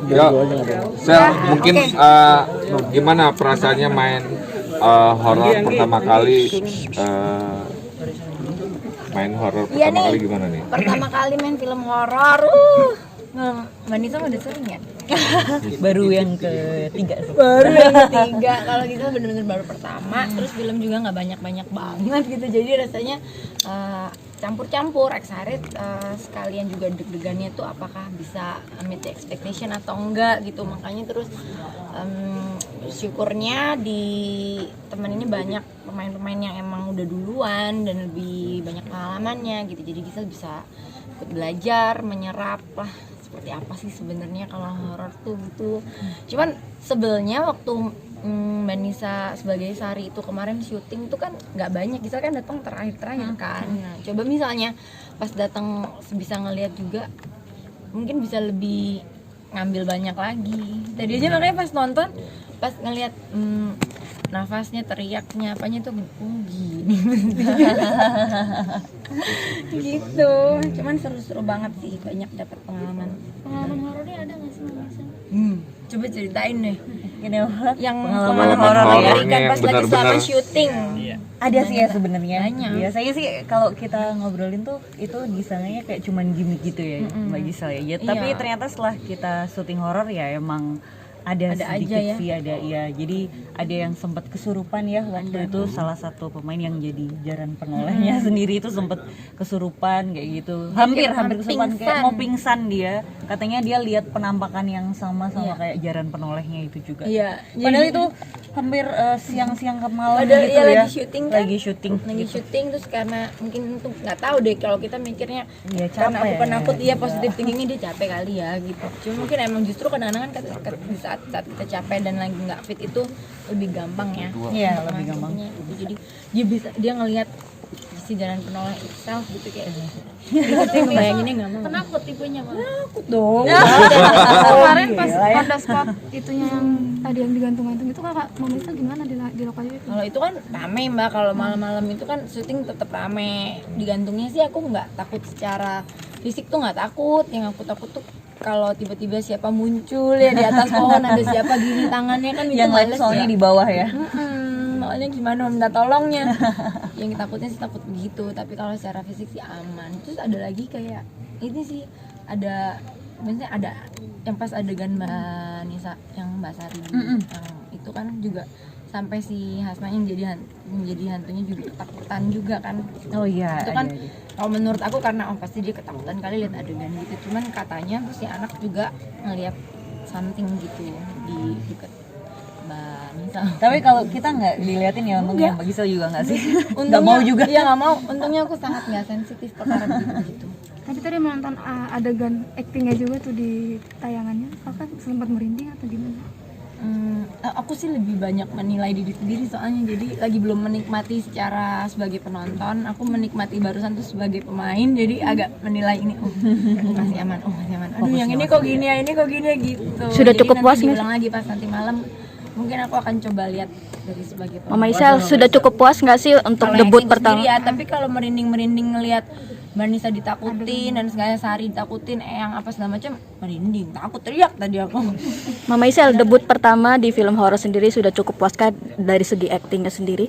Ya, Sel, mungkin gimana perasaannya main horor pertama kali? Main horor pertama kali gimana nih? Pertama kali main film horor, Mbak Nisa udah sering ya? Baru yang ketiga sih. Baru yang ketiga, kalau gitu bener-bener baru pertama. Terus film juga nggak banyak-banyak banget gitu, jadi rasanya campur-campur, excited, sekalian juga deg-degannya tuh apakah bisa meet the expectation atau enggak gitu. Makanya terus syukurnya di teman ini banyak pemain-pemain yang emang udah duluan dan lebih banyak pengalamannya gitu, jadi kita bisa ikut belajar, menyerap lah seperti apa sih sebenarnya kalau horor tuh gitu. Cuman sebelnya waktu Mbak Nisa sebagai Sari itu kemarin syuting itu kan nggak banyak, kita kan datang terakhir kan. Nah, coba misalnya pas datang bisa ngelihat juga, mungkin bisa lebih ngambil banyak lagi. Tadi aja makanya pas nonton, pas ngelihat nafasnya, teriaknya, apanya tuh gini. Gitu. Cuman seru-seru banget sih, banyak dapat pengalaman. Pengalaman horornya ada nggak sih Mbak Nisa? Coba ceritain deh. Gini Yang pengalaman horor horor ya, kan pas lagi selama syuting. ada sih ya sebenarnya. Banyak. Biasanya sih kalau kita ngobrolin tuh itu disangkanya kayak cuman gimmick gitu ya, Mbak Gisel ya. Tapi ternyata setelah kita syuting horor ya emang ada sedikit aja ya. sih, ada ya. Jadi ada yang sempat kesurupan ya waktu itu, salah satu pemain yang jadi jaran penolehnya sendiri itu sempat kesurupan kayak gitu. Hampir kesurupan, kayak mau pingsan dia. Katanya dia lihat penampakan yang sama kayak jaran penolehnya itu juga. Iya. Padahal itu hampir siang-siang ke malam Padahal gitu iya ya. lagi syuting kan? Lagi syuting terus karena mungkin tuh nggak tahu deh, kalau kita mikirnya Ya, karena aku capek penakut, dia positif thinkingnya dia capek kali ya gitu. Cuma mungkin emang justru kadang-kadang kan di saat kita capek dan lagi nggak fit itu lebih gampang ya. Iya, lebih gampang. Gitu. Jadi dia ngelihat si jalan penoleh itself gitu kayak bayanginnya nggak mau. Penakut tipenya Mbak? Takut dong. Kemarin pas Gila ya. pada spot itunya yang tadi yang digantung-gantung itu kakak Mbak Nisa gimana di lokasi itu? Kalau itu kan rame Mbak, kalau malam-malam itu kan syuting tetap rame. Digantungnya sih aku nggak takut secara fisik tuh nggak takut. Yang aku takut tuh kalau tiba-tiba siapa muncul ya di atas pohon, ada siapa gini tangannya kan itu Yang lain males soalnya ya. di bawah ya. Soalnya gimana minta tolongnya. Yang takutnya sih takut begitu, tapi kalau secara fisik sih aman. Terus ada lagi kayak ini sih, ada maksudnya ada yang pas adegan Mbak Nisa yang Mbak Sari yang itu kan juga sampai si Hasna yang menjadi hantunya juga ketakutan juga kan. Oh iya. Itu kan kalau menurut aku karena pasti dia ketakutan kali lihat adegan gitu. Cuman katanya si anak juga ngelihat something gitu di dekat Mbak Nisa. Tapi kalau kita nggak diliatin ya, untungnya Mbak Gisel juga nggak sih? Untungnya, Nggak mau juga. Iya nggak mau. Untungnya aku sangat nggak sensitif perkara gitu. Tadi menonton adegan actingnya juga tuh di tayangannya, kakak sempat merinding atau gimana? Aku sih lebih banyak menilai diri sendiri soalnya, jadi lagi belum menikmati secara sebagai penonton. Aku menikmati barusan tuh sebagai pemain, jadi agak menilai ini masih aman, masih aman. Aduh yang ini kok gini ya, ini kok gini ya gitu. Sudah Jadi cukup nanti puas nggak? diulang lagi pas nanti malam. Mungkin aku akan coba lihat dari sebagai pemain. Mama Isel sudah cukup puas nggak sih untuk Kalau debut acting pertama? sendiri ya, tapi kalau merinding ngelihat Mbak Nisa ditakutin dan segala Sari ditakutin, yang apa segala macam, merinding, takut, teriak tadi aku. Mama Isel debut pertama di film horor sendiri sudah cukup puaskah dari segi aktingnya sendiri?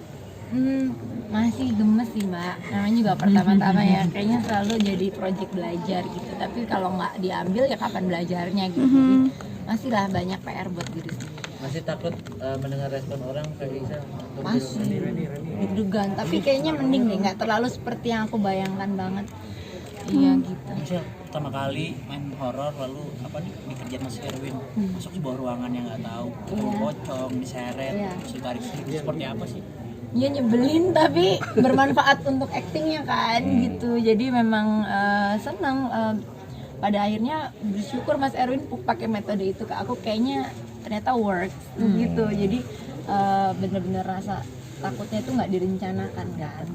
Masih gemes sih Mbak, namanya juga pertama-tama ya, kayaknya selalu jadi project belajar gitu. Tapi kalau nggak diambil ya kapan belajarnya gitu. Jadi masih lah banyak PR buat diri sendiri. Masih takut mendengar respon orang kayak Isa? Masih deg-degan, tapi kayaknya mending deh, nggak terlalu seperti yang aku bayangkan banget. Iya gitu. Misal pertama kali main horor lalu dikejar Mas Erwin, masuk sebuah ruangan yang nggak tahu, ketemu pocong, diseret, terus ditarik itu seperti apa sih? Iya nyebelin tapi bermanfaat untuk aktingnya kan gitu. Jadi memang senang. Pada akhirnya bersyukur Mas Erwin pakai metode itu ke aku, kayaknya ternyata works gitu. Jadi bener-bener rasa takutnya itu nggak direncanakan kan.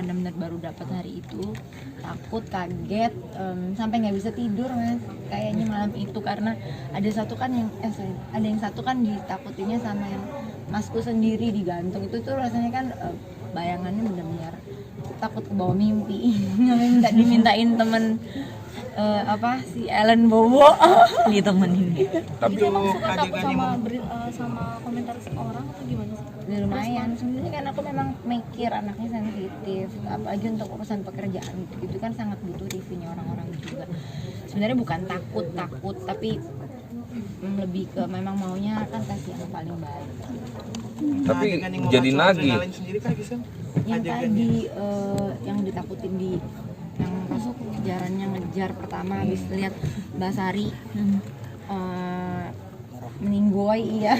Bener-bener baru dapat hari itu, takut, kaget, sampai nggak bisa tidur Mas kayaknya malam itu, karena ada satu kan yang ada yang satu kan ditakutinya sama yang masku sendiri digantung. Itu tuh rasanya kan bayangannya bener-bener takut ke bawah mimpi. Dimintain temen si Ellen Bobo ditemenin. Tapi suka takut sama komentar orang atau gimana sih? lumayan sebenarnya kan aku memang mikir anaknya sensitif, apalagi untuk urusan pekerjaan gitu kan sangat butuh reviewnya orang-orang juga. Sebenarnya bukan takut tapi lebih ke memang maunya kan kasih yang paling baik. tapi jadi nagih. Yang tadi yang ditakutin di yang masuk kejarannya ngejar pertama habis lihat Basari meninggoy iya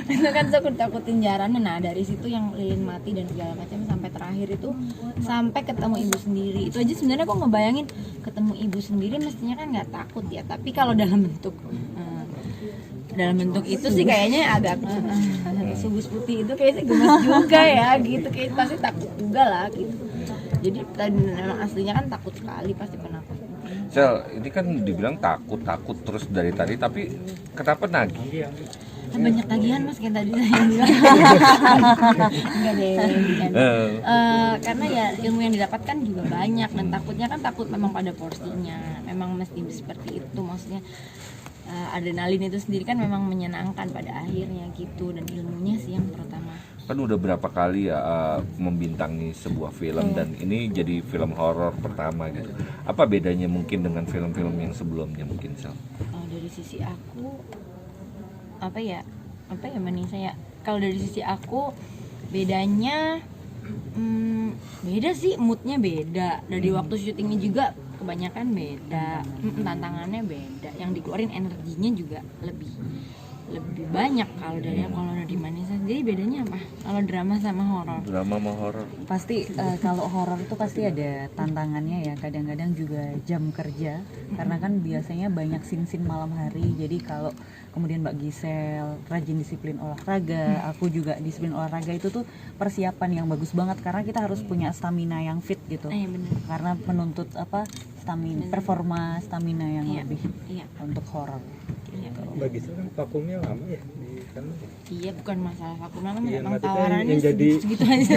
itu kan takut takutin jarannya. Nah dari situ yang lilin mati dan segala macam sampai terakhir itu sampai ketemu ibu sendiri itu aja sebenarnya kok ngebayangin ketemu ibu sendiri mestinya kan nggak takut ya, tapi kalau dalam bentuk itu sih kayaknya agak subus putih itu kayaknya gemes juga ya gitu, kayak pasti takut juga lah gitu. Jadi memang aslinya kan takut sekali, pasti penakut. Sel, ini kan dibilang takut terus dari tadi, tapi kenapa nagih? Banyak tagihan mas kayak tadi saya bilang. Enggak deh kan. Karena ya ilmu yang didapatkan juga banyak dan takutnya kan takut memang pada porsinya, memang mesti seperti itu maksudnya. Adrenalin itu sendiri kan memang menyenangkan pada akhirnya gitu, dan ilmunya sih yang pertama. Kan udah berapa kali ya membintangi sebuah film dan ini jadi film horor pertama gitu. Apa bedanya mungkin dengan film-film yang sebelumnya mungkin, Sel? Dari sisi aku apa ya Manisa ya, kalau dari sisi aku bedanya beda sih, moodnya beda dari waktu syutingnya juga kebanyakan beda, tantangannya beda, yang dikeluarin energinya juga lebih banyak kalau dari Manisa sendiri. Bedanya apa kalau drama sama horor? Drama sama horor Pasti kalau horor itu pasti ada tantangannya ya, kadang-kadang juga jam kerja karena kan biasanya banyak scene malam hari. Jadi kalau kemudian Mbak Gisel rajin disiplin olahraga, aku juga disiplin olahraga, itu tuh persiapan yang bagus banget karena kita harus punya stamina yang fit gitu. Bener. Karena menuntut performa stamina yang lebih untuk horor. Bagi kan vakumnya lama ya di sana. Iya, bukan masalah vakum lama, Iya, memang maksudnya tawarannya yang jadi segitu aja.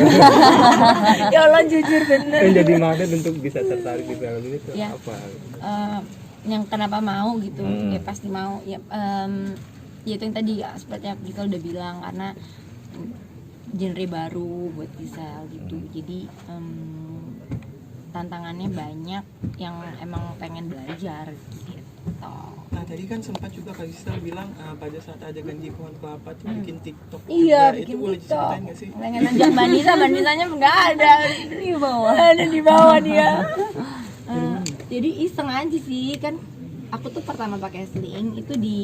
Ya Allah, jujur bener. Yang jadi magnet untuk bisa tertarik di film ini tuh Ya. apa? Yang kenapa mau gitu, ya pasti mau ya. Ya itu yang tadi ya, seperti yang Gisel udah bilang, karena genre baru buat Gisel gitu. Jadi tantangannya banyak yang emang pengen belajar gitu. Nah tadi kan sempat juga Kak Gisel bilang pada saat ada ganti pohon kelapa tuh bikin TikTok Iya, juga. bikin Itu boleh TikTok. diceritain nggak sih? Pengen ajak Banisanya nggak ada di bawah dia. Jadi iseng aja sih kan. Aku tuh pertama pakai sling itu di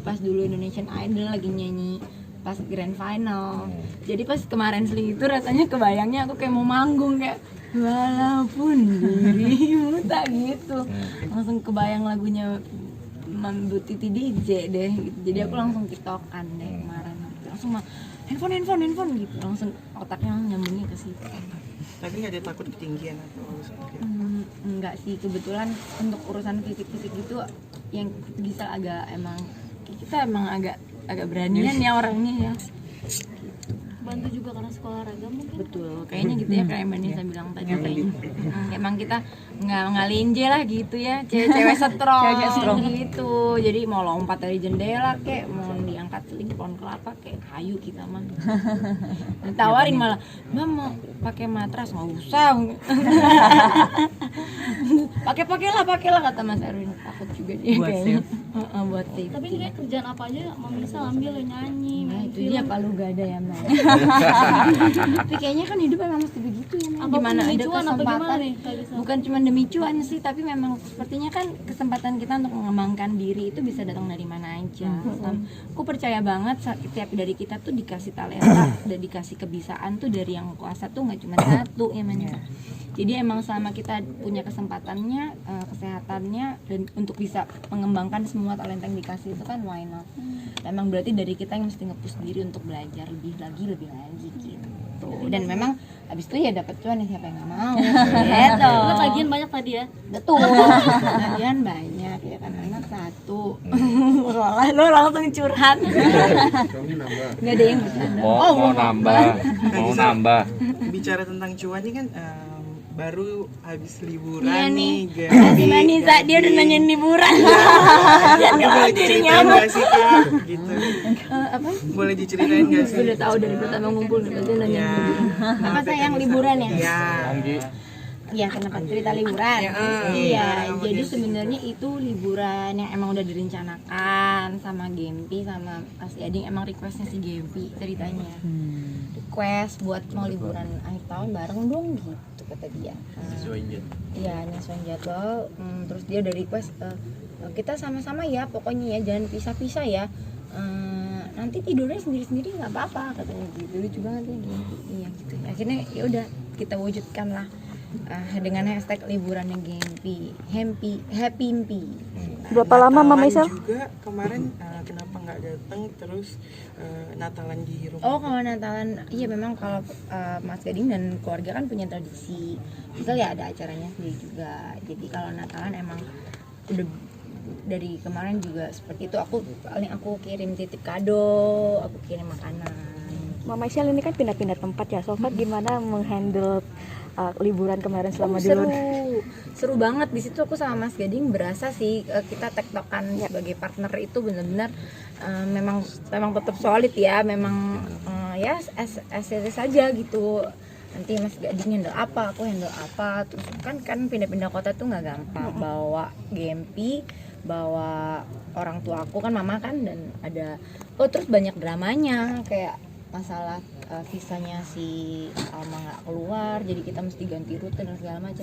pas dulu Indonesian Idol lagi nyanyi pas grand final. Jadi pas kemarin sling itu rasanya kebayangnya aku kayak mau manggung kayak walaupun dirimu tak gitu. Langsung kebayang lagunya Mambu Titi DJ deh gitu. Jadi aku langsung tiktokan deh kemarin. Langsung handphone gitu. Langsung otaknya nyambungnya ke situ. Tapi nggak ada takut ketinggian atau seperti itu? Enggak sih, kebetulan untuk urusan fisik gitu yang bisa agak kita emang agak beranian ya orangnya ya. Bantu juga karena sekolah olahraga mungkin. Betul, kayaknya gitu ya kayak Mbak Nisa bilang tadi kayaknya. Emang kita nggak linje lah gitu ya, cewek strong gitu. Jadi mau lompat dari jendela kek, mau diangkat seling pohon kelapa kayak kayu kita mah. Ditawarin malah, "Mbak mau pakai matras?" "Nggak usah." Pakailah kata Mas Erwin. Takut juga dia Buat kayaknya. Buat safe. Tapi ini kayak kerjaan apa aja Mama bisa ambil nyanyi, Nah main itu film. dia palu gada ya Mbak. Tapi kayaknya kan hidup memang mesti begitu ya Mbak. Apapun Gimana demi ada cuan, apa gimana kesempatan, nih, Kak Gisel? bukan cuma demi cuan sih, tapi memang sepertinya kan kesempatan kita untuk mengembangkan diri itu bisa datang dari mana aja. Aku percaya banget setiap dari kita tuh dikasih talenta dan dikasih kebiasaan tuh dari yang kuasa tuh nggak cuma satu ya Mbak. Jadi emang selama kita punya kesempatannya, kesehatannya dan untuk bisa mengembangkan semua talenta yang dikasih itu kan why not. Memang berarti dari kita yang mesti nge-push diri untuk belajar lebih lagi gitu. Dan memang habis itu ya dapat cuan ya, siapa yang nggak mau gitu. Kan lagian banyak tadi ya. Betul. Lagian banyak ya kan, anak satu. Soalnya lo langsung curhat. Nggak ada yang bercanda. Mau nambah. Bicara tentang cuan ini kan baru habis liburan Iya nih. nih Masih Manisa, dia udah nanyain liburan. Ini boleh diceritain nggak sih Kak? Gitu. Apa? Boleh diceritain nggak sih? Udah tahu dari pertama ngumpul dia nanya. Ya. Apa sayang liburan ya? Ya. Iya, kenapa cerita liburan? Ya, Iya, sama jadi Gempi. sebenarnya itu liburan yang emang udah direncanakan sama Gempi sama Mas Gading, emang requestnya si Gempi ceritanya. Request buat mau liburan akhir tahun bareng dong gitu kata dia. Iya, nyesuaiin jadwal. Terus dia udah request kita sama-sama ya, pokoknya ya jangan pisah-pisah ya. Nanti tidurnya sendiri-sendiri nggak apa-apa katanya gitu. Lucu banget ya Gempi. Iya gitu. Akhirnya ya udah kita wujudkan lah. Dengan hashtag liburannya Gempi, happy Mpi. Berapa lama Mama Natalan Isel? juga kemarin kenapa nggak datang terus Natalan di rumah? Oh kalau Natalan, iya memang kalau Mas Gading dan keluarga kan punya tradisi, misal ya ada acaranya sendiri juga. Jadi kalau Natalan emang udah dari kemarin juga seperti itu. Aku kirim titip kado, aku kirim makanan. Mama Isel ini kan pindah-pindah tempat ya. So far gimana menghandle liburan kemarin selama di luar? Seru banget di situ. Aku sama Mas Gading berasa sih kita tektokan sebagai partner itu benar-benar memang tetap solid ya, memang ya as saja gitu. Nanti Mas Gading handle apa, aku handle apa, terus kan pindah-pindah kota tuh nggak gampang. Bawa Gempi, bawa orang tua aku kan, mama kan, dan ada terus banyak dramanya kayak masalah visanya si Alma nggak keluar, jadi kita mesti ganti rute dan segala macam.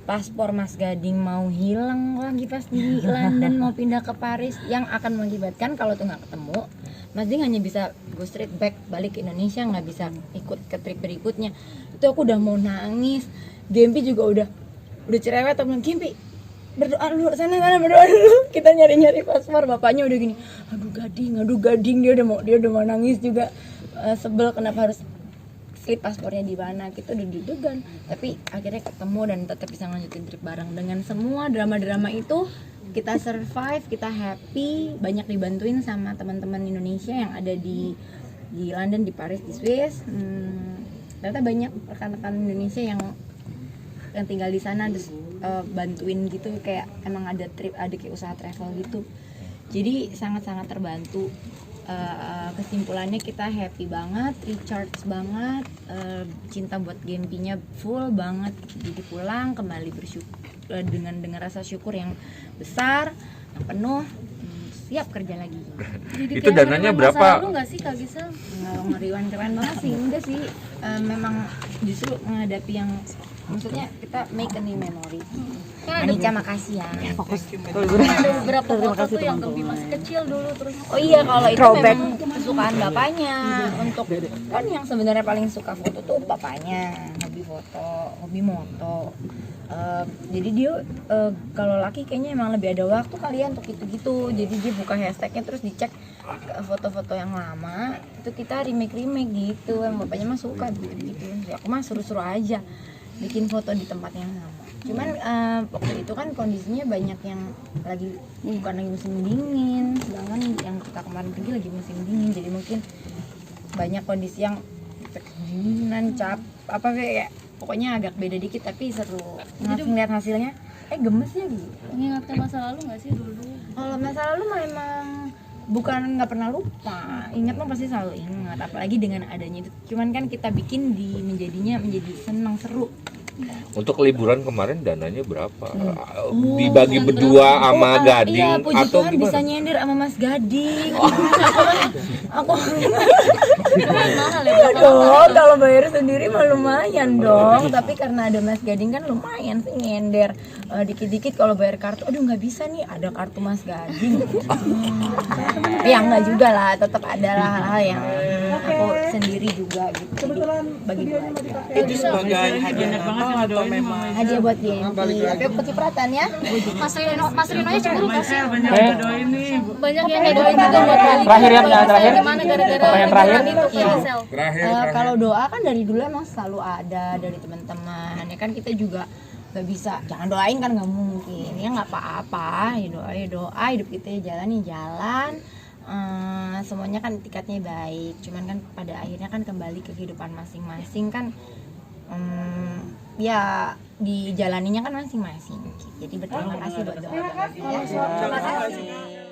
Paspor Mas Gading mau hilang lagi pas di London, mau pindah ke Paris, yang akan mengakibatkan kalau tuh nggak ketemu Mas Gading hanya bisa go straight back balik ke Indonesia, nggak bisa ikut ke trip berikutnya. Itu aku udah mau nangis. Gempi juga udah cerewet, atau bilang Gempi berdoa dulu sana berdoa dulu. Kita nyari paspor, bapaknya udah gini, aduh gading, dia udah mau nangis juga. Sebel kenapa harus slip paspornya di mana, kita udah deg-degan, tapi akhirnya ketemu dan tetap bisa lanjutin trip bareng. Dengan semua drama-drama itu kita survive, kita happy, banyak dibantuin sama teman-teman Indonesia yang ada di London, di Paris, di Swiss. Ternyata banyak rekan-rekan Indonesia yang tinggal di sana, terus bantuin gitu, kayak emang ada kayak usaha travel gitu. Jadi sangat-sangat terbantu. Kesimpulannya kita happy banget, recharge banget, cinta buat Gempinya full banget. Jadi pulang kembali bersyukur dengan rasa syukur yang besar, yang penuh, siap kerja lagi. Itu dananya berapa? Lu nggak sih Kak Gisel? Ngeriwan keren banget sih, enggak sih. Memang justru menghadapi yang, maksudnya kita make a new memory. Anica makasih ya. Ada beberapa foto tuh yang Gempi masih Kecil dulu terus. Oh iya, kalau itu Throwback. memang kesukaan bapaknya. Untuk kan yang sebenarnya paling suka foto tuh bapaknya, hobi moto. Jadi dia kalau laki kayaknya emang lebih ada waktu kalian untuk gitu-gitu. Jadi dia buka hashtagnya terus dicek foto-foto yang lama, itu kita remake gitu. Yang bapaknya mah suka gitu. Ya, aku mah seru-seru aja bikin foto di tempat yang sama. Cuman waktu itu kan kondisinya banyak yang bukan lagi musim dingin, sedangkan yang kita kemarin pergi lagi musim dingin, jadi mungkin banyak kondisi yang kedinginan, kayak pokoknya agak beda dikit, tapi seru. Ngeliat hasilnya, gemes ya gitu. Mengingatkan masa lalu nggak sih dulu? Kalau masa lalu mah emang bukan nggak pernah lupa, ingat mah pasti selalu ingat, apalagi dengan adanya itu. Cuman kan kita bikin menjadi senang, seru. Untuk liburan kemarin dananya berapa? Dibagi berdua sama Gading Iya, puji atau Tuhan gimana? bisa nyender sama Mas Gading. Aku dong, kalau bayar sendiri mah lumayan dong. Tapi karena ada Mas Gading kan lumayan sih nyender. Dikit-dikit kalau bayar kartu, aduh nggak bisa nih, ada kartu Mas Gading. Tapi ya nggak juga lah, tetap ada lah hal-hal yang aku sendiri juga gitu. Bagi dua aja. Itu sebagai hadiah Natal atau memang Hadiah buat Gempi. Tapi aku kecipratan ya. Mas Rino aja cemburu nggak sih? Banyak yang Doain ngedoain juga buat balik. Terakhir ya, terakhir. Gimana gara-gara Pertanyaan terakhir. itu Gisel? Kalau doa kan dari dulu emang selalu ada dari teman-teman. Ya kan kita juga nggak bisa jangan doain kan, nggak mungkin ya, nggak apa-apa ya doa hidup kita ya jalan. Semuanya kan tiketnya baik, cuman kan pada akhirnya kan kembali ke kehidupan masing-masing kan. Ya dijalaninya kan masing-masing. Jadi berterima kasih buat doa-doanya. Terima kasih.